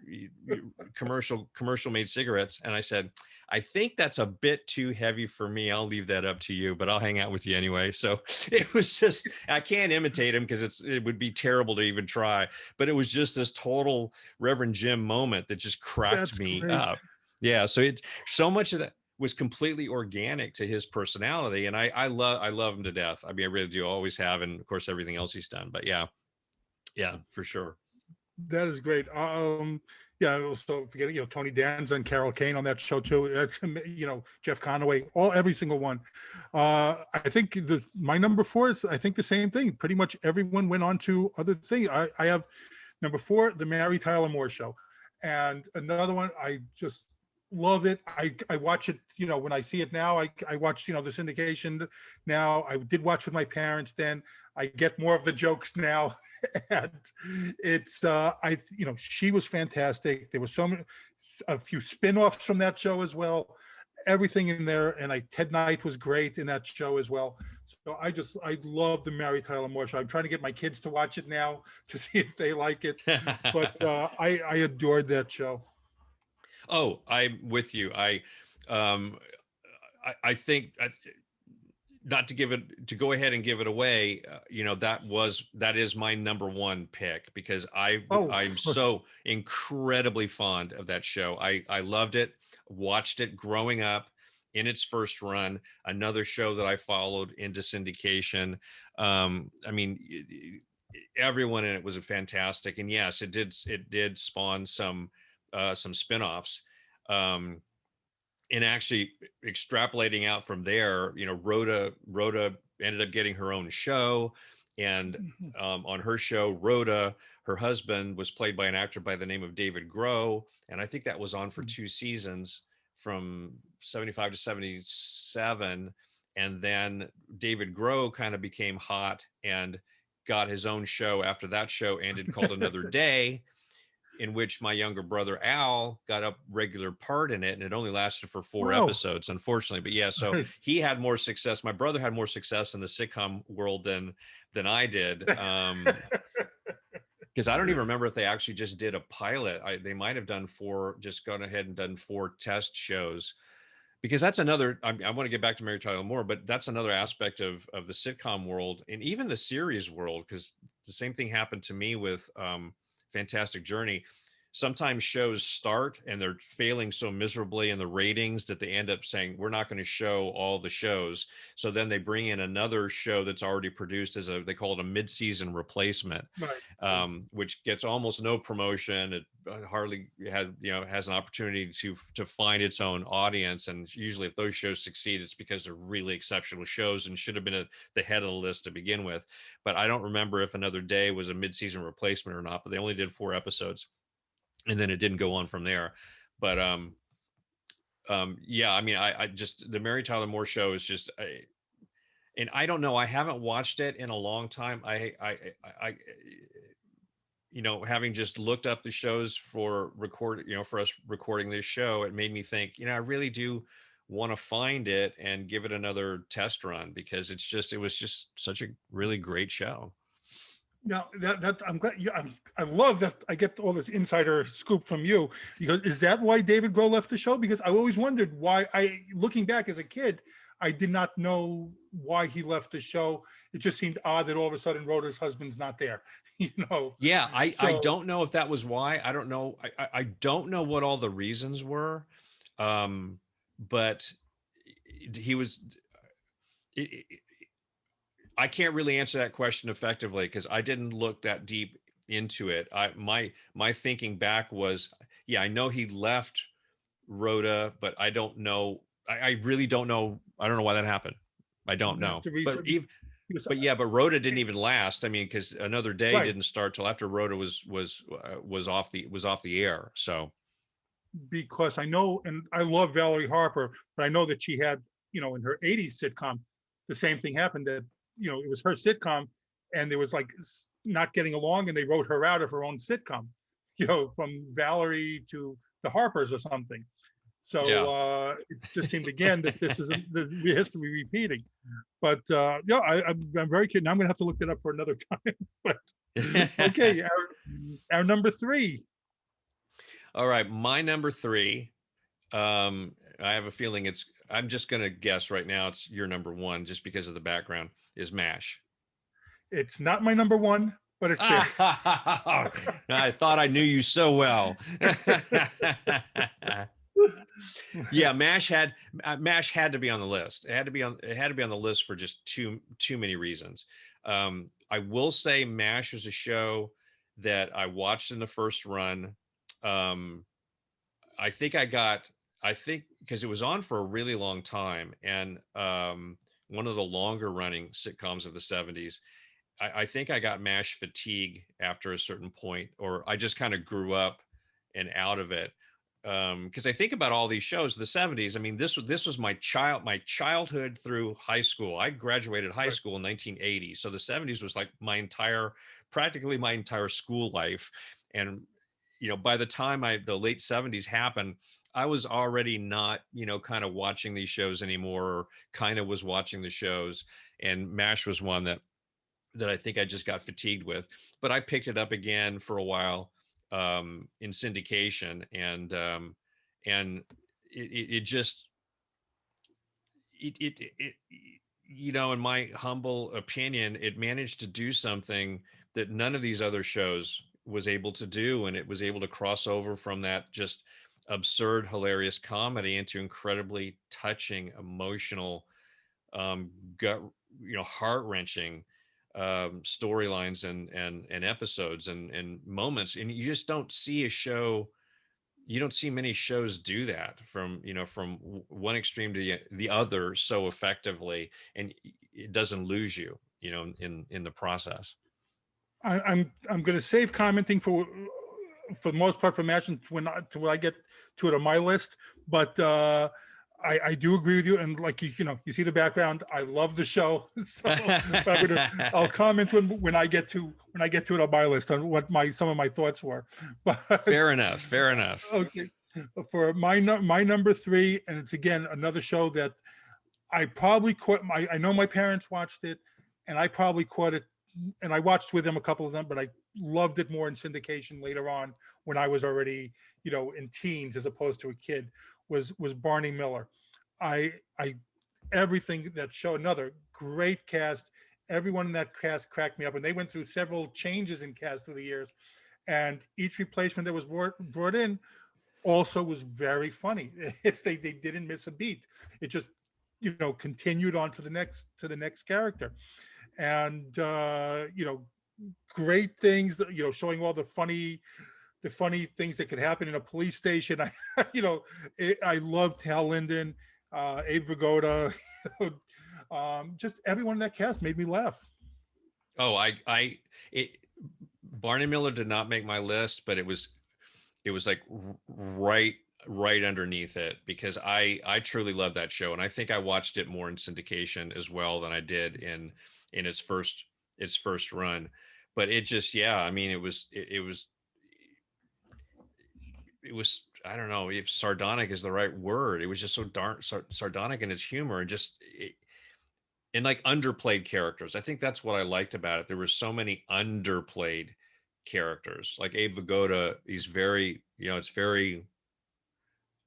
commercial made cigarettes. And I said, I think that's a bit too heavy for me. I'll leave that up to you, but I'll hang out with you anyway. So it was just, I can't imitate him because it would be terrible to even try, but it was just this total Reverend Jim moment that just cracked me up. Yeah. So it's so much of that was completely organic to his personality. And I love him to death. I mean, I really do, always have. And of course, everything else he's done, but yeah, for sure. That is great. Yeah, also forgetting, Tony Danza and Carol Kane on that show too. That's, Jeff Conaway, every single one. I think my number 4 is, I think, the same thing. Pretty much everyone went on to other things. I have number 4, the Mary Tyler Moore Show, and another one I just love it. I watch it, when I see it now. I watch, the syndication now. I did watch with my parents then. I get more of the jokes now. And it's she was fantastic. There was a few spin-offs from that show as well. Everything in there. And Ted Knight was great in that show as well. So I love the Mary Tyler Moore Show. I'm trying to get my kids to watch it now to see if they like it. But I adored that show. Oh, I'm with you. I think, not to go ahead and give it away, that is my number 1 pick because I'm so incredibly fond of that show. I loved it, watched it growing up in its first run. Another show that I followed into syndication. I mean, everyone in it was fantastic, and yes, it did spawn some spinoffs. And actually extrapolating out from there, Rhoda ended up getting her own show. And on her show, Rhoda, her husband, was played by an actor by the name of David Groh. And I think that was on for 2 seasons from 75 to 77. And then David Groh kind of became hot and got his own show after that show ended, called Another Day, in which my younger brother Al got a regular part in it, and it only lasted for 4 episodes, unfortunately. But yeah, so he had more success. My brother had more success in the sitcom world than I did, because I don't even remember if they actually just did a pilot. They might have done 4, just gone ahead and done 4 test shows, because that's another. I want to get back to Mary Tyler Moore, but that's another aspect of the sitcom world and even the series world, because the same thing happened to me with Fantastic Journey. sometimes shows start and they're failing so miserably in the ratings that they end up saying, we're not going to show all the shows. So then they bring in another show that's already produced as they call it a mid-season replacement, Right. which gets almost no promotion. It hardly has an opportunity to find its own audience. And usually if those shows succeed, it's because they're really exceptional shows and should have been at the head of the list to begin with. But I don't remember if Another Day was a mid-season replacement or not, but they only did 4 episodes. And then it didn't go on from there. But yeah, I mean, I just, the Mary Tyler Moore Show is just, and I don't know, I haven't watched it in a long time. I having just looked up the shows for for us recording this show, it made me think, I really do want to find it and give it another test run, because it was just such a really great show. Now that I'm glad I love that I get all this insider scoop from you, because is that why David Grohl left the show? Because I always wondered why. Looking back as a kid, I did not know why he left the show. It just seemed odd that all of a sudden Rhoda's husband's not there. Yeah, I don't know if that was why. I don't know. I don't know what all the reasons were, but he was. I can't really answer that question effectively because I didn't look that deep into it. My thinking back was, yeah, I know he left Rhoda, but I don't know. I really don't know. I don't know why that happened. I don't know. But Rhoda didn't even last. I mean, because Another Day didn't start till after Rhoda was off the air. So because I know, and I love Valerie Harper, but I know that she had, in her 80s sitcom, the same thing happened, that it was her sitcom and there was like not getting along and they wrote her out of her own sitcom, from Valerie to the Harpers or something. So it just seemed again that this is the history repeating. But I'm very curious. Now I'm going to have to look that up for another time. But okay, our number 3. All right, my number 3. I have a feeling I'm just going to guess right now it's your number 1 just because of the background, is MASH. It's not my number 1, but it's there. I thought I knew you so well. Yeah, MASH had to be on the list. It had to be on the list for just too many reasons. I will say MASH was a show that I watched in the first run. I think because it was on for a really long time, and one of the longer running sitcoms of the 70s. I think I got MASH fatigue after a certain point, or I just kind of grew up and out of it. Because I think about all these shows, the 70s. I mean, this was my childhood through high school. I graduated high school in 1980, so the 70s was like practically my entire school life. And by the time the late 70s happened, I was already not kind of watching these shows anymore, or kind of was watching the shows, and MASH was one that I think I just got fatigued with. But I picked it up again for a while in syndication, and it just in my humble opinion, it managed to do something that none of these other shows was able to do, and it was able to cross over from that just absurd, hilarious comedy into incredibly touching, emotional, gut, heart-wrenching storylines and episodes and moments. And you just don't see many shows do that from one extreme to the other so effectively, and it doesn't lose you in the process. I'm going to save commenting for the most part for MASH when I get to it on my list, but I do agree with you, and like you see the background. I love the show, so I'll comment when I get to it on my list on what some of my thoughts were. But fair enough. Okay, for my number 3, and it's again another show that I probably caught. I know my parents watched it, and I probably caught it, and I watched with them a couple of them, but I loved it more in syndication later on when I was already in teens as opposed to a kid. Was Barney Miller. I everything that show, another great cast. Everyone in that cast cracked me up, and they went through several changes in cast through the years. and each replacement that was brought in also was very funny. They didn't miss a beat. It just, continued on to the next character. And great things that, showing all the funny things that could happen in a police station. I loved Hal Linden, Abe Vigoda, just everyone in that cast made me laugh. Oh, Barney Miller did not make my list, but it was like right underneath it, because I truly love that show, and I think I watched it more in syndication as well than I did in its first run. But it just, yeah, I mean, it was I don't know if sardonic is the right word. It was just so darn sardonic in its humor, and just and like underplayed characters. I think that's what I liked about it. There were so many underplayed characters, like Abe Vigoda. He's very, it's very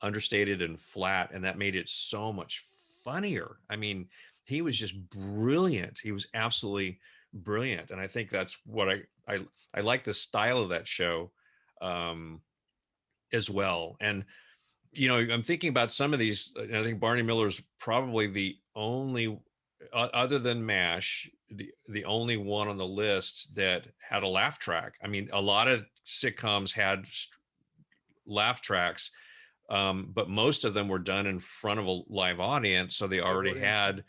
understated and flat, and that made it so much funnier. I mean, he was just brilliant. He was absolutely brilliant, and I think that's what I like the style of that show as well. And I'm thinking about some of these. I think Barney Miller's probably the only, other than MASH, the only one on the list that had a laugh track. I mean, a lot of sitcoms had laugh tracks, but most of them were done in front of a live audience, so they already had,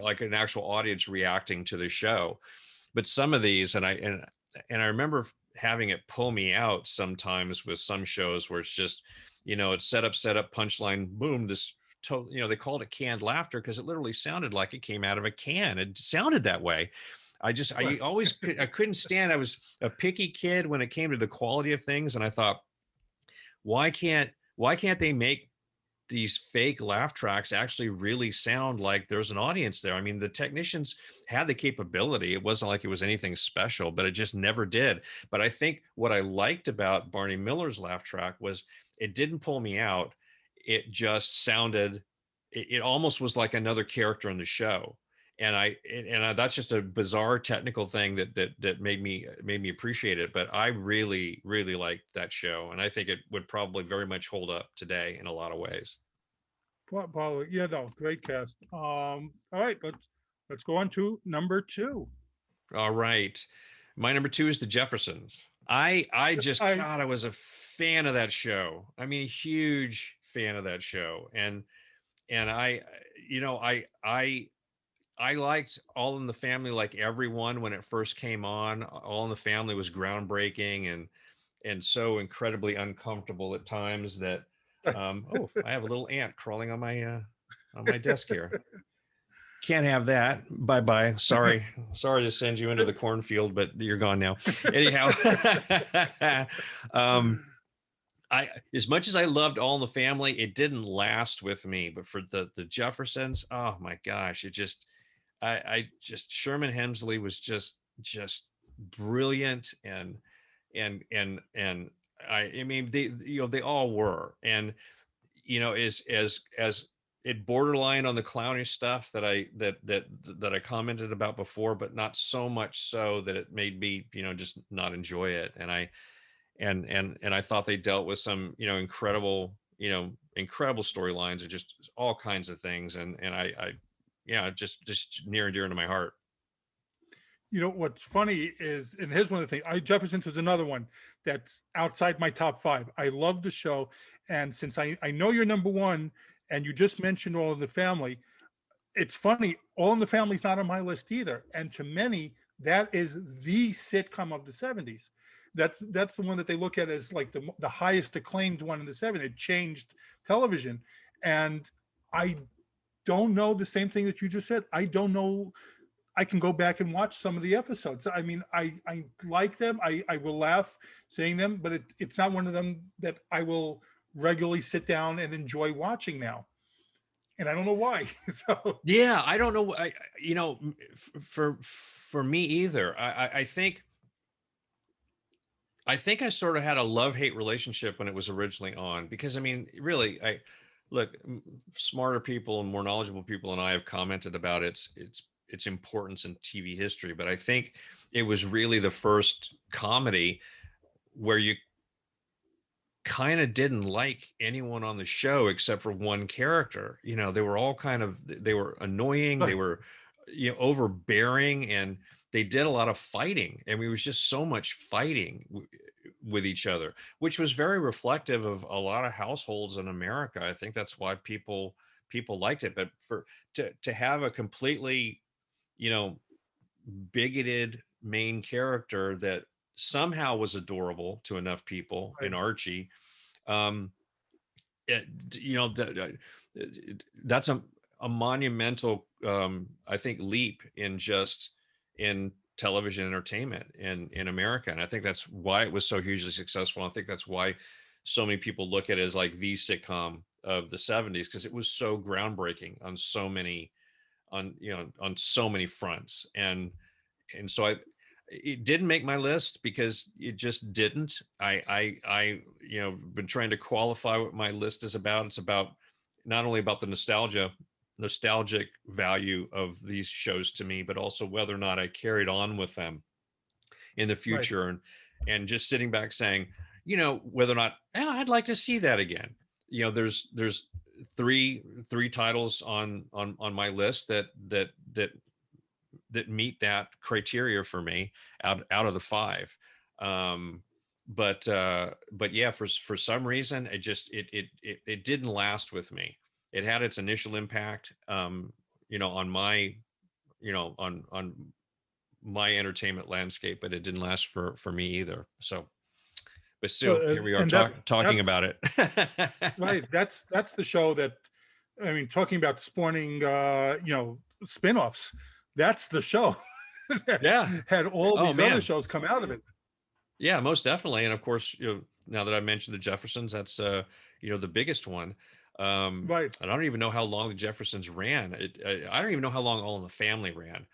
like an actual audience reacting to the show. But some of these, and I remember having it pull me out sometimes with some shows where it's just, it's set up, punchline, boom, this they called it canned laughter because it literally sounded like it came out of a can. It sounded that way. I couldn't stand. I was a picky kid when it came to the quality of things, and I thought, why can't they make these fake laugh tracks actually really sound like there's an audience there? I mean, the technicians had the capability. It wasn't like it was anything special, but it just never did. But I think what I liked about Barney Miller's laugh track was it didn't pull me out. It just sounded, it almost was like another character in the show. And that's just a bizarre technical thing that made me appreciate it. But I really, really liked that show, and I think it would probably very much hold up today in a lot of ways. Well, yeah, no, great cast. All right, let's go on to number 2. All right, my number 2 is the Jeffersons. I was a fan of that show. I mean, a huge fan of that show, and I liked All in the Family like everyone when it first came on. All in the Family was groundbreaking and so incredibly uncomfortable at times that oh, I have a little ant crawling on my desk here. Can't have that. Bye-bye. Sorry to send you into the cornfield, but you're gone now. Anyhow, as much as I loved All in the Family, it didn't last with me. But for the Jeffersons, oh my gosh, it just Sherman Hemsley was just brilliant, and I mean they all were, and as it borderline on the clownish stuff that I commented about before, but not so much so that it made me just not enjoy it. And I thought they dealt with some incredible storylines and just all kinds of things, and I just near and dear to my heart. What's funny is, and here's one of the things, Jeffersons was another one that's outside my top 5. I love the show, and since I know you're number 1, and you just mentioned All in the Family, it's funny, All in the Family is not on my list either, and to many, that is the sitcom of the 70s. That's the one that they look at as like the highest acclaimed one in the 70s. It changed television, and I don't know the same thing that you just said. I don't know. I can go back and watch some of the episodes. I mean, I like them. I will laugh seeing them, but it's not one of them that I will regularly sit down and enjoy watching now. And I don't know why. So yeah, I don't know. For me either. I think I sort of had a love-hate relationship when it was originally on, because I mean, really, look, smarter people and more knowledgeable people than I have commented about its its importance in TV history, but I think it was really the first comedy where you kind of didn't like anyone on the show except for one character. You know, they were all they were annoying, they were, you know, overbearing, and they did a lot of fighting. I mean, it was just so much fighting with each other, which was very reflective of a lot of households in America. I think that's why people liked it. But to have a completely, you know, bigoted main character that somehow was adorable to enough people in Archie, um it, you know, that's a monumental, I think, leap in just in television entertainment in America. And I think that's why it was so hugely successful. I think that's why so many people look at it as like the sitcom of the 70s, because it was so groundbreaking on so many, on, you know, on so many fronts. And so it didn't make my list because it just didn't. I you know, been trying to qualify what my list is about. It's about not only about the nostalgic value of these shows to me, but also whether or not I carried on with them in the future. And just sitting back saying, you know, whether or not, yeah, I'd like to see that again. You know, there's three titles on my list that meet that criteria for me out of the five. But yeah, for some reason, it didn't last with me. It had its initial impact, you know, on my, you know, on my entertainment landscape, but it didn't last for me either. So, but still, here we are and talking about it. right. That's the show that, I mean, talking about spawning, you know, spin-offs. That's the show that Yeah. had all Oh, these man. other shows come out of it. Yeah, most definitely. And of course, you know, now that I mentioned the Jeffersons, that's you know, the biggest one. Right. And I don't even know how long the Jeffersons ran. I don't even know how long All in the Family ran.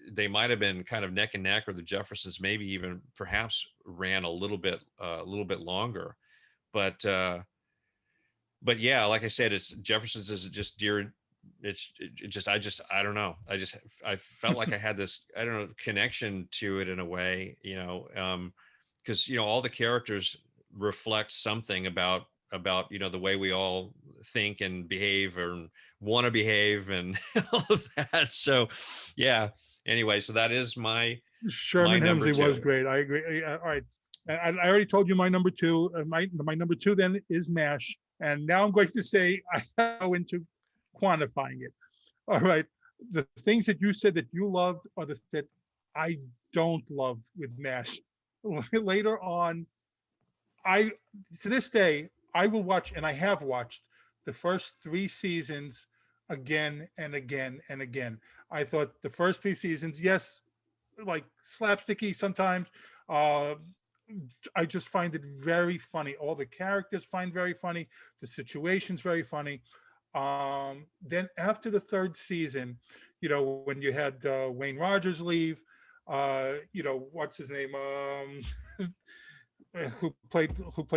They might have been kind of neck and neck, or the Jeffersons maybe even perhaps ran a little bit longer. But yeah, like I said, it's Jefferson's is just dear. I don't know. I felt like I had this, I don't know, connection to it in a way, you know, because, you know, all the characters reflect something about, you know, the way we all think and behave or want to behave and all of that. So yeah, anyway, so that is my Sherman number Hemsley two. was great. I agree. All right. And I already told you my number two. My number two then is MASH. And now I'm going to say I go into quantifying it. All right. The things that you said that you loved are the that I don't love with MASH. Later on, I to this day I will watch, and I have watched the first three seasons again and again and again. I thought the first three seasons, yes, like slapsticky sometimes. Uh, I just find it very funny. All the characters find very funny. The situation's very funny. Then after the third season, you know, when you had Wayne Rogers leave, you know, what's his name? Who played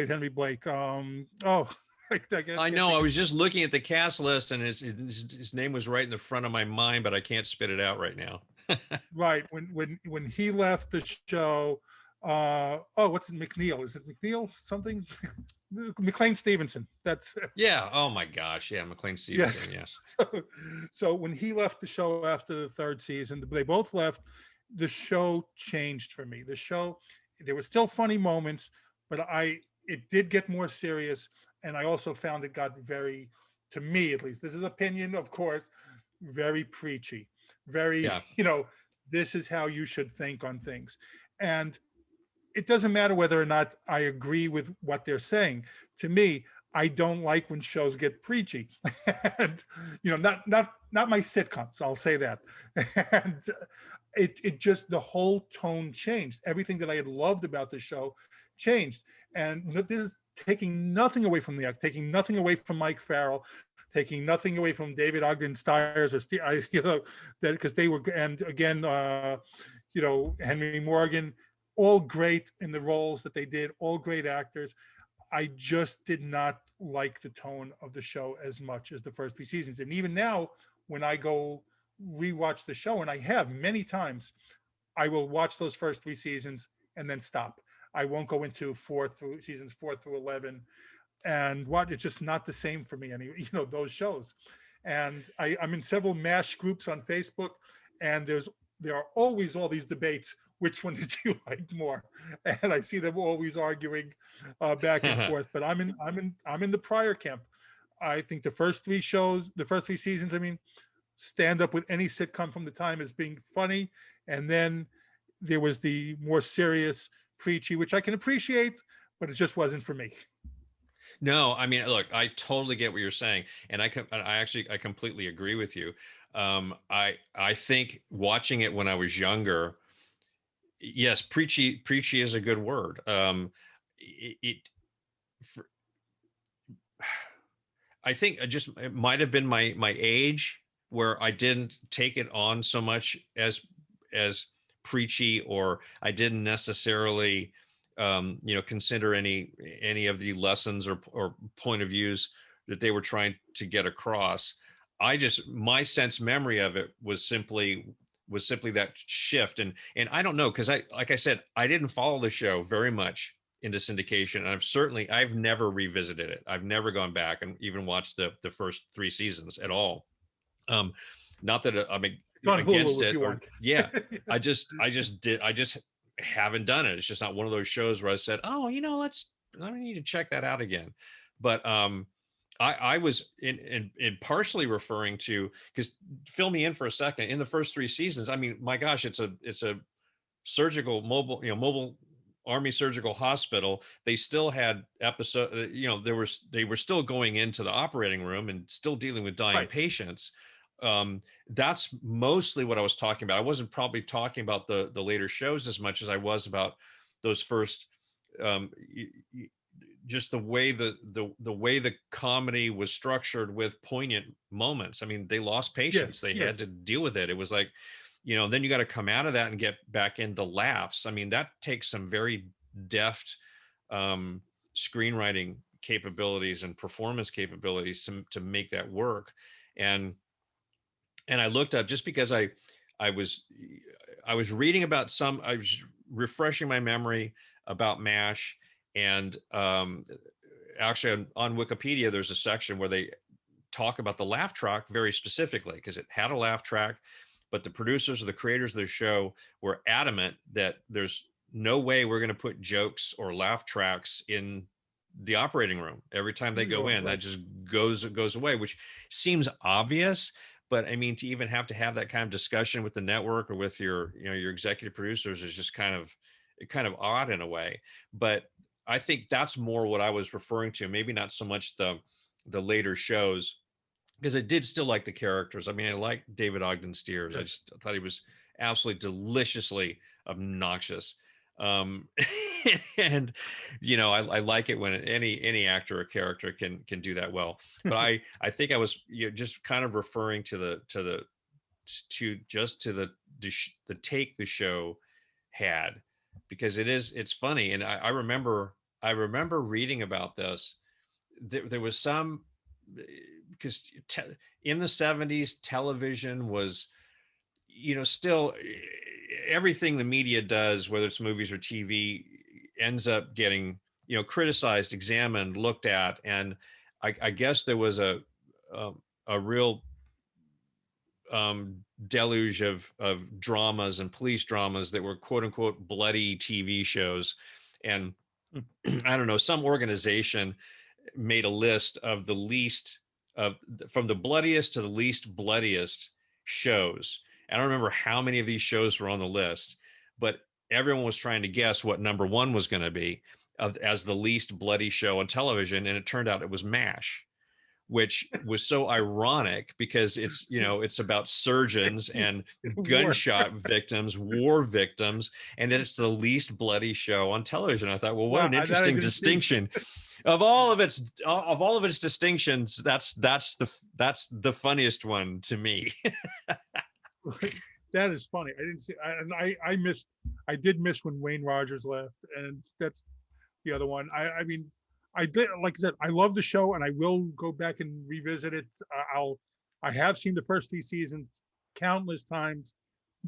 Henry Blake? I know. I was just looking at the cast list, and his name was right in the front of my mind, but I can't spit it out right now. Right. When he left the show, what's it, McNeil? Is it McNeil something? McLean Stevenson. That's Yeah. Oh my gosh. Yeah. McLean Stevenson. Yes. So when he left the show after the third season, they both left. The show changed for me. The show, there were still funny moments, but it did get more serious, and I also found it got very, to me at least, this is opinion, of course, very preachy, very, Yeah. you know, this is how you should think on things. And it doesn't matter whether or not I agree with what they're saying. To me, I don't like when shows get preachy. And, you know, not my sitcoms, I'll say that. And it just, the whole tone changed. Everything that I had loved about the show changed. And this is taking nothing away from the act, taking nothing away from Mike Farrell, taking nothing away from David Ogden Stiers or Steve, you know, that because they were, and again, you know, Henry Morgan, all great in the roles that they did, all great actors. I just did not like the tone of the show as much as the first three seasons. And even now, when I go rewatch the show, and I have many times. I will watch those first 3 seasons and then stop. I won't go into seasons 4 through 11 and what. It's just not the same for me. Those shows. And I'm in several MASH groups on Facebook, and there are always all these debates. Which one did you like more? And I see them always arguing back and forth. But I'm in the prior camp. I think the first 3 seasons, stand up with any sitcom from the time as being funny. And then there was the more serious, preachy, which I can appreciate, but it just wasn't for me. No, look, I totally get what you're saying, and I completely agree with you. I think watching it when I was younger, yes, preachy is a good word. I think it might have been my age where I didn't take it on so much as preachy, or I didn't necessarily consider any of the lessons or point of views that they were trying to get across. My sense memory of it was simply that shift. And I don't know, because like I said, I didn't follow the show very much into syndication. And I've never revisited it. I've never gone back and even watched the first 3 seasons at all. Not that I'm against it, or yeah, I just haven't done it. It's just not one of those shows where I said, oh, I need to check that out again. But I was in partially referring to, because fill me in for a second, in the first 3 seasons, my gosh, it's a surgical mobile Army surgical hospital. They still had they were still going into the operating room and still dealing with dying patients. That's mostly what I was talking about. I wasn't probably talking about the later shows as much as I was about those first, just the way the comedy was structured with poignant moments. They lost patients. They had to deal with it. It was like, then you got to come out of that and get back into laughs. That takes some very deft screenwriting capabilities and performance capabilities to make that work. And I looked up, just because I was reading about I was refreshing my memory about MASH, and actually on Wikipedia there's a section where they talk about the laugh track very specifically, because it had a laugh track, but the producers or the creators of the show were adamant that there's no way we're going to put jokes or laugh tracks in the operating room. Every time they go in, that just goes away, which seems obvious. But to even have that kind of discussion with the network or with your executive producers is just kind of odd in a way. But I think that's more what I was referring to. Maybe not so much the later shows, because I did still like the characters. I like David Ogden Stiers. I just thought he was absolutely deliciously obnoxious. And I like it when any actor or character can do that well. But I think I was just kind of referring to the take the show had, because it's funny. And I remember reading about this. There was some, because in the 70s television was still, everything the media does, whether it's movies or TV, ends up getting criticized, examined, looked at. And I guess there was a real deluge of dramas and police dramas that were quote unquote bloody TV shows. And I don't know, some organization made a list of from the bloodiest to the least bloodiest shows. I don't remember how many of these shows were on the list, but everyone was trying to guess what number 1 was going to be as the least bloody show on television. And it turned out it was MASH, which was so ironic, because it's about surgeons and gunshot victims, war victims, and it's the least bloody show on television. I thought, well, what an interesting distinction. Of all of its distinctions, that's the funniest one to me. That is funny. I didn't see, I did miss when Wayne Rogers left, and that's the other one. I did, like I said, I love the show, and I will go back and revisit it. I have seen the first 3 seasons countless times,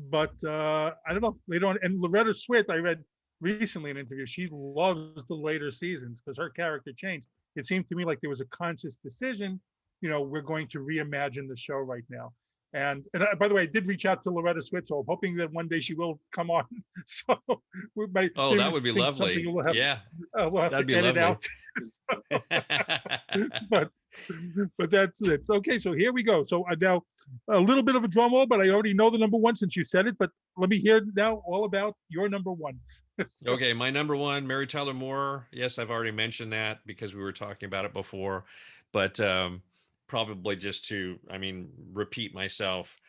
but I don't know. Later on, and Loretta Swit, I read recently in an interview, she loves the later seasons because her character changed. It seemed to me like there was a conscious decision, we're going to reimagine the show right now. And by the way, I did reach out to Loretta Swit, so I'm hoping that one day she will come on. So we might, Oh, that would be lovely. We'll have, yeah, we'll have that'd to be edit lovely. out. but that's it. Okay, so here we go. So now a little bit of a drum roll, but I already know the number one since you said it. But let me hear now all about your number one. So, okay, my number one, Mary Tyler Moore. Yes, I've already mentioned that because we were talking about it before, but probably just to, repeat myself.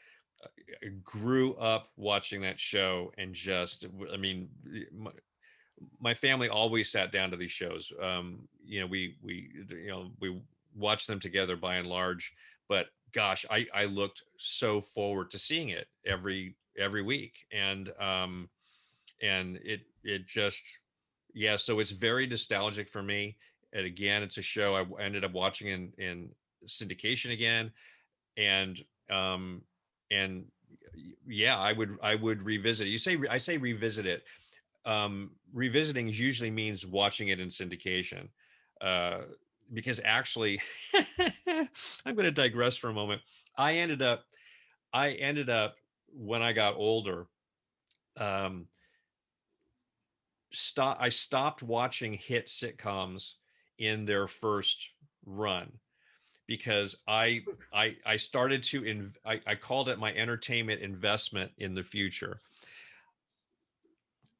I grew up watching that show and just, my family always sat down to these shows. We watched them together by and large, but gosh, I looked so forward to seeing it every week. And it just, yeah, so it's very nostalgic for me. And again, it's a show I ended up watching in syndication again. And yeah, I would revisit it. I say revisit it. Revisiting usually means watching it in syndication, because actually I'm going to digress for a moment. I ended up when I got older, I stopped watching hit sitcoms in their first run because I started to I called it my entertainment investment in the future.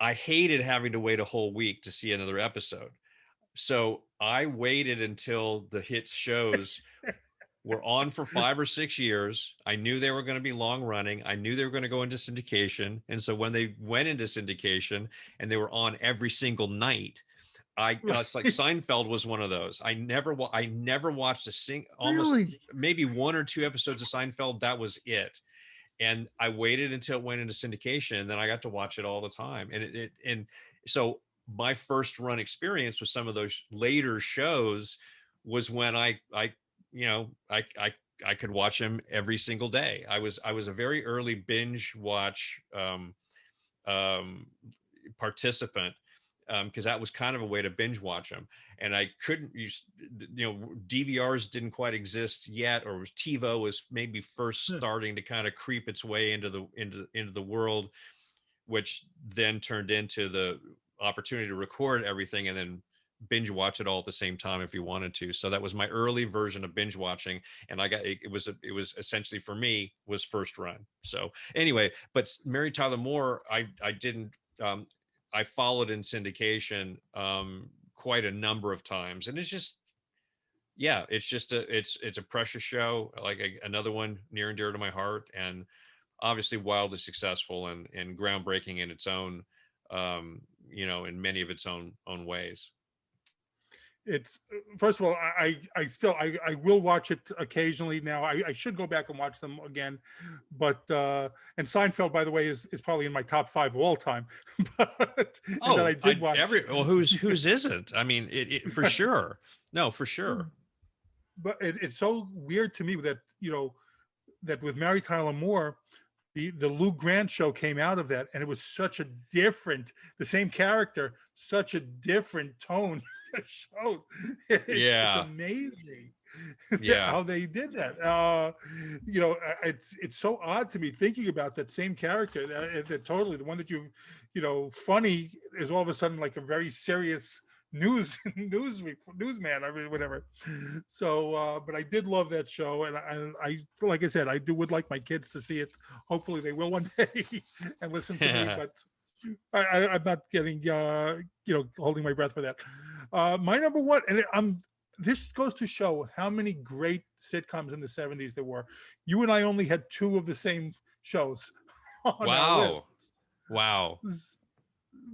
I hated having to wait a whole week to see another episode. So I waited until the hit shows were on for 5 or 6 years. I knew they were going to be long running. I knew they were going to go into syndication. And so when they went into syndication and they were on every single night, it's like Seinfeld was one of those. I never watched almost maybe 1 or 2 episodes of Seinfeld. That was it. And I waited until it went into syndication, and then I got to watch it all the time. And so my first run experience with some of those later shows was when I could watch them every single day. I was a very early binge watch participant, because that was kind of a way to binge watch them. And I couldn't use, DVRs didn't quite exist yet, or TiVo was maybe first starting to kind of creep its way into the world, which then turned into the opportunity to record everything and then binge watch it all at the same time if you wanted to. So that was my early version of binge watching, and it was essentially for me was first run. So anyway, but Mary Tyler Moore, I didn't. I followed in syndication quite a number of times, and it's just a precious show, like another one near and dear to my heart, and obviously wildly successful and groundbreaking in its own, in many of its own ways. It's, first of all, I will watch it occasionally now. I should go back and watch them again, but and Seinfeld, by the way, is probably in my top 5 of all time. But I did watch. Whose isn't? I mean, it for sure. No, for sure. But it's so weird to me that that with Mary Tyler Moore, the Lou Grant show came out of that, and it was such a different, the same character, such a different tone. Show. It's amazing how they did that. It's so odd to me thinking about that same character, that totally the one that funny is all of a sudden like a very serious newsman or whatever. So but I did love that show, and I like I said, I would like my kids to see it. Hopefully they will one day and listen to me, but I'm not getting holding my breath for that. My number one, and this goes to show how many great sitcoms in the 70s there were. You and I only had 2 of the same shows on our list. Wow.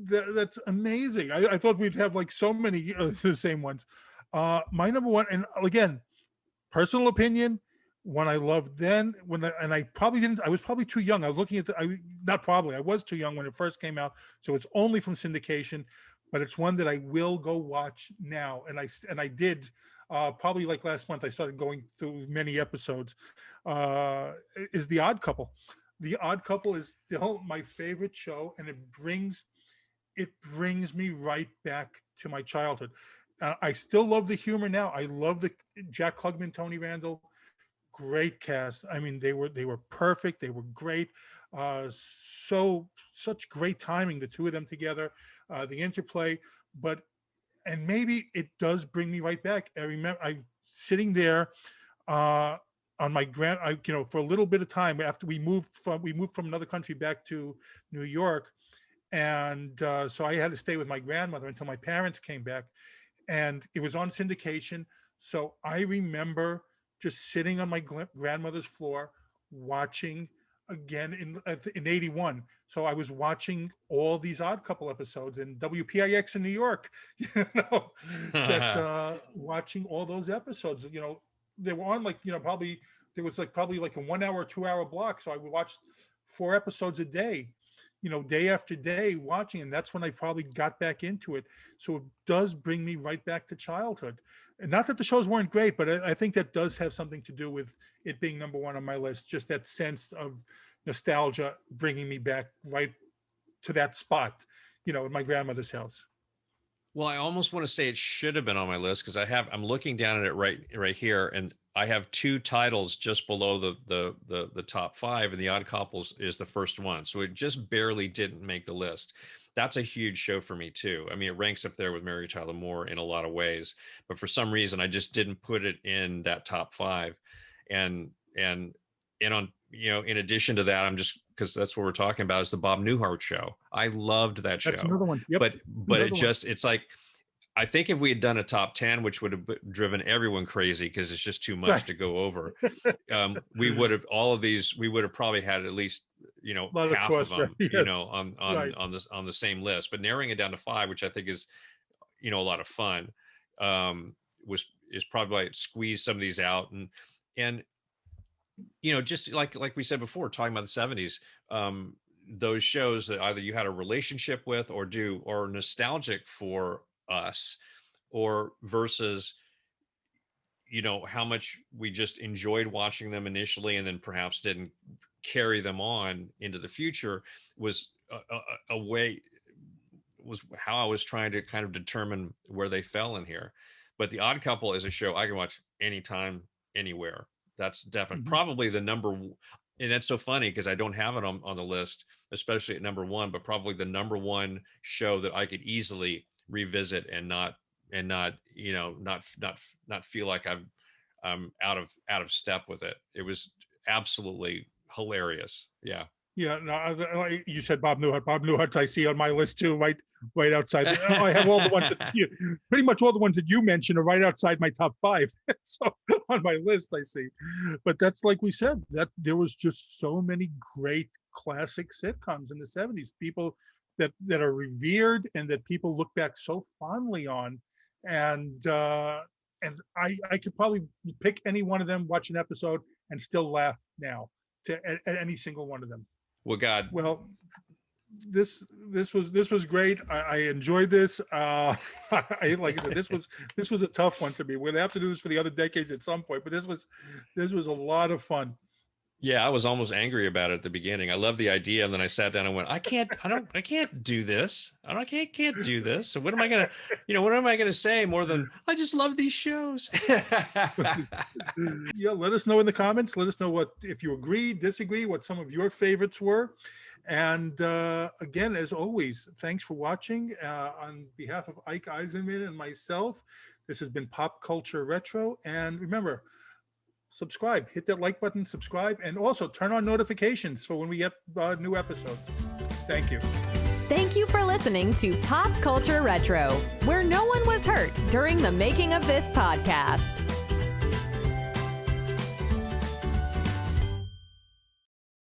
That's amazing. I thought we'd have like so many of the same ones. My number one, and again, personal opinion, one I loved then, I probably didn't, I was probably too young. I was looking at I was too young when it first came out. So it's only from syndication, but it's one that I will go watch now. And I did probably like last month, I started going through many episodes, is The Odd Couple. The Odd Couple is still my favorite show, and it brings me right back to my childhood. I still love the humor now. I love the Jack Klugman, Tony Randall, great cast. I mean, they were perfect. They were great. Such great timing, the two of them together, the interplay. And maybe it does bring me right back. I remember I sitting there on my for a little bit of time after we moved from another country back to New York. And so I had to stay with my grandmother until my parents came back, and it was on syndication. So I remember just sitting on my grandmother's floor watching again in 81. So I was watching all these Odd Couple episodes in WPIX in New York, watching all those episodes. They were on probably like a 1 hour, 2 hour block. So I would watch 4 episodes a day, day after day watching. And that's when I probably got back into it. So it does bring me right back to childhood. And not that the shows weren't great, but I think that does have something to do with it being number one on my list. Just that sense of nostalgia bringing me back right to that spot, in my grandmother's house. Well, I almost want to say it should have been on my list because I'm looking down at it right here, and I have 2 titles just below the top 5, and The Odd Couples is the first one. So it just barely didn't make the list. That's a huge show for me too. I mean, it ranks up there with Mary Tyler Moore in a lot of ways, but for some reason I just didn't put it in that top 5. And on, in addition to that, I'm just, because that's what we're talking about, is the Bob Newhart show. I loved that show. That's another one. Yep. But it's like, I think if we had done a top 10, which would have driven everyone crazy because it's just too much to go over, we would have probably had at least, half of them, on the same list. But narrowing it down to 5, which I think is, a lot of fun, is probably why it squeezed some of these out. And just like we said before, talking about the 70s, those shows that either you had a relationship with or nostalgic for us, or versus how much we just enjoyed watching them initially and then perhaps didn't carry them on into the future, was how I was trying to kind of determine where they fell in here. But The Odd Couple is a show I can watch anytime, anywhere. That's definitely probably the number, and that's so funny because I don't have it on the list, especially at number 1, but probably the number 1 show that I could easily revisit and not feel like I'm out of step with it. It was absolutely hilarious. Yeah. Yeah. No, you said Bob Newhart. Bob Newhart I see on my list too, right outside. I have all the ones pretty much all the ones that you mentioned are right outside my top 5. So on my list, I see. But that's like we said, that there was just so many great classic sitcoms in the 70s, people that are revered and that people look back so fondly on. And I could probably pick any one of them, watch an episode, and still laugh now at any single one of them. Well, this was great. I enjoyed this. Like I said, this was a tough one to me. We're gonna have to do this for the other decades at some point, but this was a lot of fun. Yeah, I was almost angry about it at the beginning. I loved the idea, and then I sat down and went, I can't do this. I can't do this. So what am I gonna say more than I just love these shows? Yeah, let us know in the comments. Let us know if you agree, disagree, what some of your favorites were. And again, as always, thanks for watching. On behalf of Ike Eisenmann and myself, this has been Pop Culture Retro. And remember, subscribe, hit that like button, subscribe, and also turn on notifications for when we get new episodes. Thank you. Thank you for listening to Pop Culture Retro, where no one was hurt during the making of this podcast.